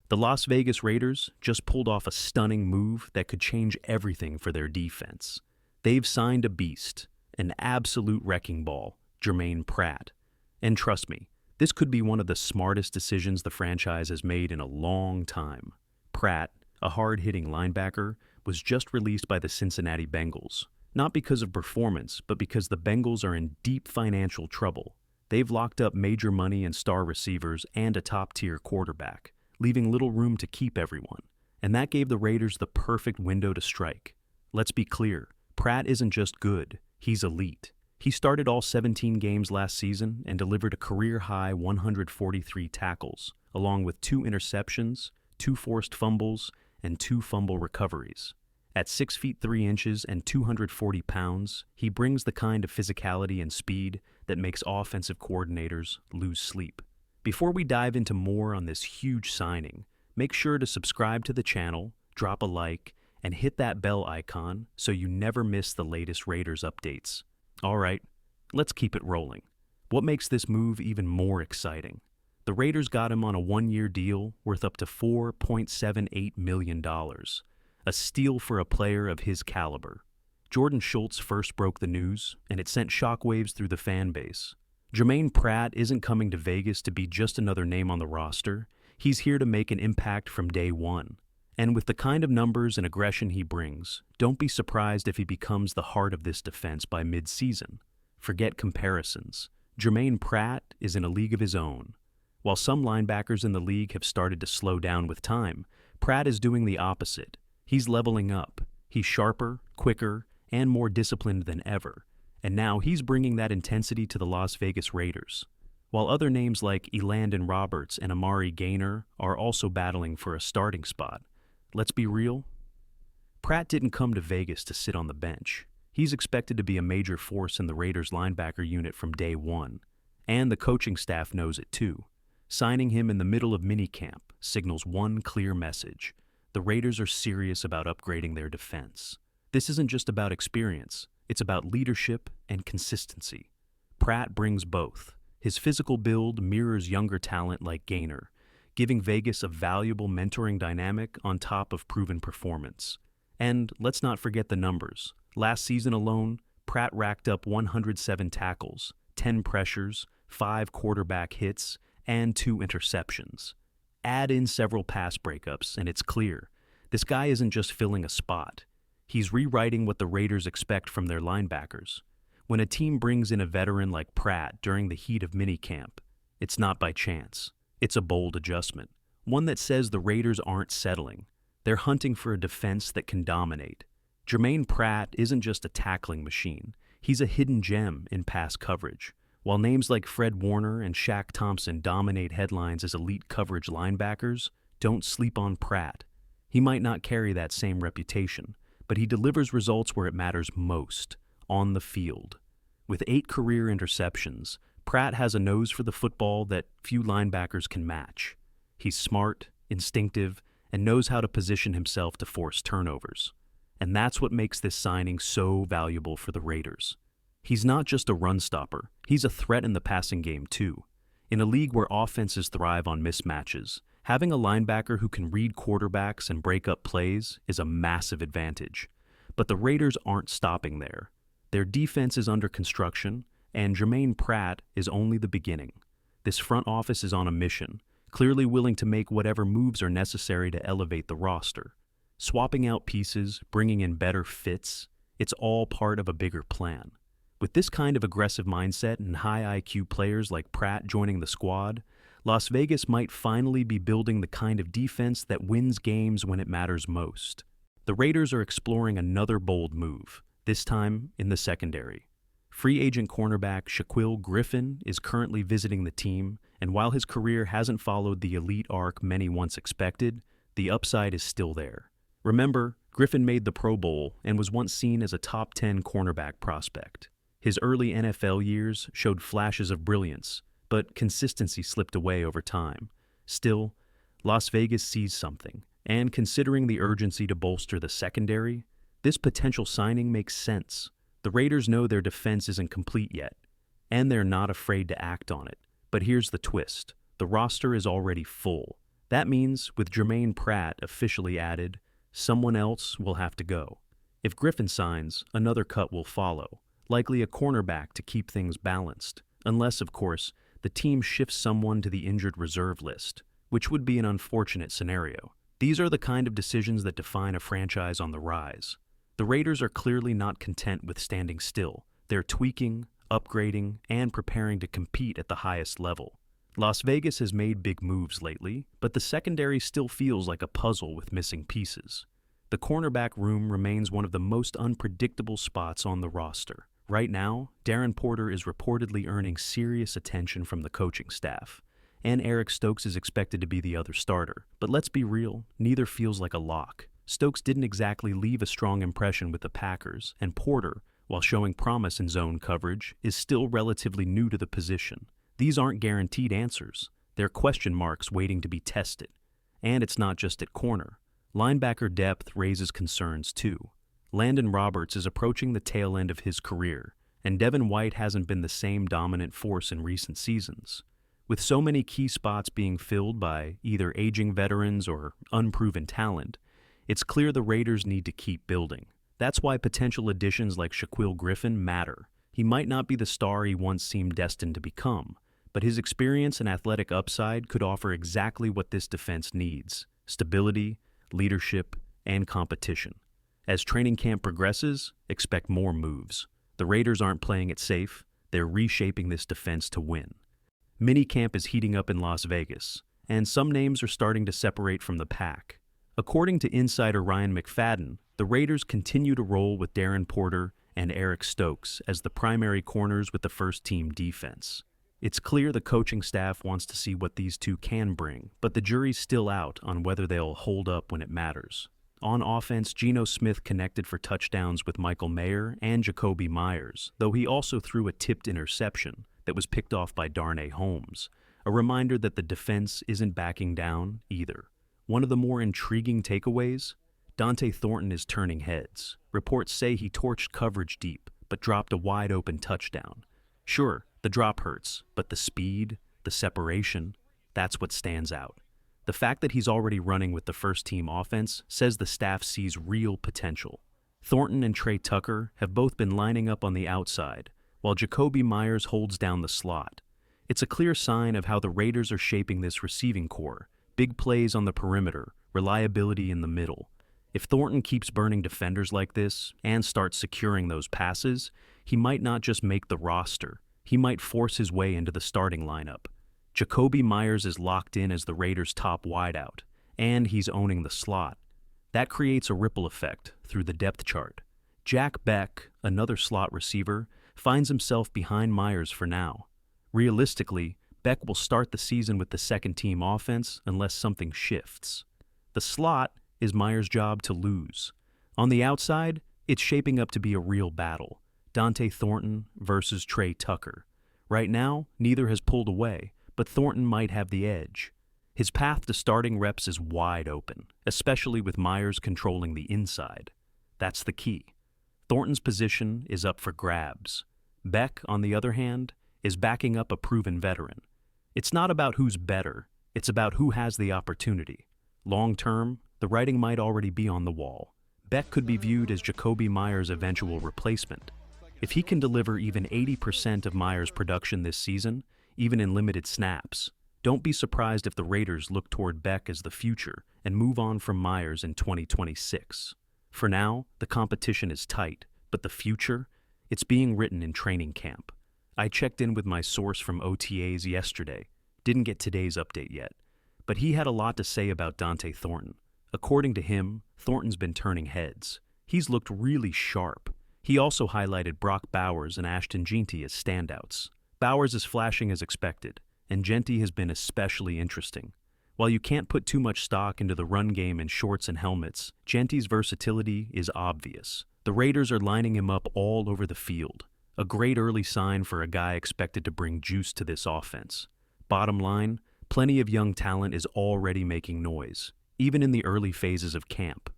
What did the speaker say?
The Las Vegas Raiders just pulled off a stunning move that could change everything for their defense. They've signed a beast, an absolute wrecking ball, Germaine Pratt. And trust me, this could be one of the smartest decisions the franchise has made in a long time. Pratt, a hard-hitting linebacker, was just released by the Cincinnati Bengals. Not because of performance, but because the Bengals are in deep financial trouble. They've locked up major money in star receivers and a top-tier quarterback, leaving little room to keep everyone. And that gave the Raiders the perfect window to strike. Let's be clear, Pratt isn't just good, he's elite. He started all 17 games last season and delivered a career-high 143 tackles, along with 2 interceptions, 2 forced fumbles, and 2 fumble recoveries. At 6 feet 3 inches and 240 pounds, he brings the kind of physicality and speed that makes offensive coordinators lose sleep. Before we dive into more on this huge signing, make sure to subscribe to the channel, drop a like, and hit that bell icon so you never miss the latest Raiders updates. All right, let's keep it rolling. What makes this move even more exciting? The Raiders got him on a 1-year deal worth up to $4.78 million, a steal for a player of his caliber. Jordan Schultz first broke the news, and it sent shockwaves through the fan base. Germaine Pratt isn't coming to Vegas to be just another name on the roster. He's here to make an impact from day one. And with the kind of numbers and aggression he brings, don't be surprised if he becomes the heart of this defense by mid-season. Forget comparisons. Germaine Pratt is in a league of his own. While some linebackers in the league have started to slow down with time, Pratt is doing the opposite. He's leveling up. He's sharper, quicker, and more disciplined than ever. And now he's bringing that intensity to the Las Vegas Raiders. While other names like Elandon Roberts and Amari Gaynor are also battling for a starting spot, let's be real. Pratt didn't come to Vegas to sit on the bench. He's expected to be a major force in the Raiders linebacker unit from day one. And the coaching staff knows it too. Signing him in the middle of minicamp signals one clear message. The Raiders are serious about upgrading their defense. This isn't just about experience. It's about leadership and consistency. Pratt brings both. His physical build mirrors younger talent like Gaynor, giving Vegas a valuable mentoring dynamic on top of proven performance. And let's not forget the numbers. Last season alone, Pratt racked up 107 tackles, 10 pressures, 5 quarterback hits, and 2 interceptions. Add in several pass breakups, and it's clear. This guy isn't just filling a spot. He's rewriting what the Raiders expect from their linebackers. When a team brings in a veteran like Pratt during the heat of minicamp, it's not by chance. It's a bold adjustment, one that says the Raiders aren't settling. They're hunting for a defense that can dominate. Germaine Pratt isn't just a tackling machine. He's a hidden gem in pass coverage. While names like Fred Warner and Shaq Thompson dominate headlines as elite coverage linebackers, don't sleep on Pratt. He might not carry that same reputation, but he delivers results where it matters most, on the field. With 8 career interceptions, Pratt has a nose for the football that few linebackers can match. He's smart, instinctive, and knows how to position himself to force turnovers. And that's what makes this signing so valuable for the Raiders. He's not just a run stopper, he's a threat in the passing game too. In a league where offenses thrive on mismatches, having a linebacker who can read quarterbacks and break up plays is a massive advantage. But the Raiders aren't stopping there. Their defense is under construction, and Germaine Pratt is only the beginning. This front office is on a mission, clearly willing to make whatever moves are necessary to elevate the roster. Swapping out pieces, bringing in better fits, it's all part of a bigger plan. With this kind of aggressive mindset and high IQ players like Pratt joining the squad, Las Vegas might finally be building the kind of defense that wins games when it matters most. The Raiders are exploring another bold move, this time in the secondary. Free agent cornerback Shaquille Griffin is currently visiting the team, and while his career hasn't followed the elite arc many once expected, the upside is still there. Remember, Griffin made the Pro Bowl and was once seen as a top 10 cornerback prospect. His early NFL years showed flashes of brilliance, but consistency slipped away over time. Still, Las Vegas sees something, and considering the urgency to bolster the secondary, this potential signing makes sense. The Raiders know their defense isn't complete yet, and they're not afraid to act on it. But here's the twist. The roster is already full. That means, with Germaine Pratt officially added, someone else will have to go. If Griffin signs, another cut will follow, likely a cornerback to keep things balanced, unless, of course, the team shifts someone to the injured reserve list, which would be an unfortunate scenario. These are the kind of decisions that define a franchise on the rise. The Raiders are clearly not content with standing still. They're tweaking, upgrading, and preparing to compete at the highest level. Las Vegas has made big moves lately, but the secondary still feels like a puzzle with missing pieces. The cornerback room remains one of the most unpredictable spots on the roster. Right now, Darren Porter is reportedly earning serious attention from the coaching staff, and Eric Stokes is expected to be the other starter. But let's be real, neither feels like a lock. Stokes didn't exactly leave a strong impression with the Packers, and Porter, while showing promise in zone coverage, is still relatively new to the position. These aren't guaranteed answers. They're question marks waiting to be tested. And it's not just at corner. Linebacker depth raises concerns too. Landon Roberts is approaching the tail end of his career, and Devin White hasn't been the same dominant force in recent seasons. With so many key spots being filled by either aging veterans or unproven talent, it's clear the Raiders need to keep building. That's why potential additions like Shaquille Griffin matter. He might not be the star he once seemed destined to become, but his experience and athletic upside could offer exactly what this defense needs: stability, leadership, and competition. As training camp progresses, expect more moves. The Raiders aren't playing it safe. They're reshaping this defense to win. Minicamp is heating up in Las Vegas, and some names are starting to separate from the pack. According to insider Ryan McFadden, the Raiders continue to roll with Darren Porter and Eric Stokes as the primary corners with the first-team defense. It's clear the coaching staff wants to see what these two can bring, but the jury's still out on whether they'll hold up when it matters. On offense, Geno Smith connected for touchdowns with Michael Mayer and Jacoby Myers, though he also threw a tipped interception that was picked off by Darnay Holmes, a reminder that the defense isn't backing down either. One of the more intriguing takeaways? Dante Thornton is turning heads. Reports say he torched coverage deep, but dropped a wide-open touchdown. Sure, the drop hurts, but the speed, the separation, that's what stands out. The fact that he's already running with the first-team offense says the staff sees real potential. Thornton and Trey Tucker have both been lining up on the outside, while Jacoby Myers holds down the slot. It's a clear sign of how the Raiders are shaping this receiving core: big plays on the perimeter, reliability in the middle. If Thornton keeps burning defenders like this and starts securing those passes, he might not just make the roster. He might force his way into the starting lineup. Jacoby Myers is locked in as the Raiders' top wideout, and he's owning the slot. That creates a ripple effect through the depth chart. Jack Beck, another slot receiver, finds himself behind Myers for now. Realistically, Beck will start the season with the second-team offense unless something shifts. The slot is Myers' job to lose. On the outside, it's shaping up to be a real battle: Dante Thornton versus Trey Tucker. Right now, neither has pulled away, but Thornton might have the edge. His path to starting reps is wide open, especially with Myers controlling the inside. That's the key. Thornton's position is up for grabs. Beck, on the other hand, is backing up a proven veteran. It's not about who's better, it's about who has the opportunity. Long term, the writing might already be on the wall. Beck could be viewed as Jacoby Myers' eventual replacement. If he can deliver even 80% of Myers' production this season, even in limited snaps, don't be surprised if the Raiders look toward Beck as the future and move on from Myers in 2026. For now, the competition is tight, but the future? It's being written in training camp. I checked in with my source from OTAs yesterday. Didn't get today's update yet, but he had a lot to say about Dante Thornton. According to him, Thornton's been turning heads. He's looked really sharp. He also highlighted Brock Bowers and Ashton Jeanty as standouts. Bowers is flashing as expected, and Jeanty has been especially interesting. While you can't put too much stock into the run game in shorts and helmets, Jeanty's versatility is obvious. The Raiders are lining him up all over the field. A great early sign for a guy expected to bring juice to this offense. Bottom line, plenty of young talent is already making noise, even in the early phases of camp.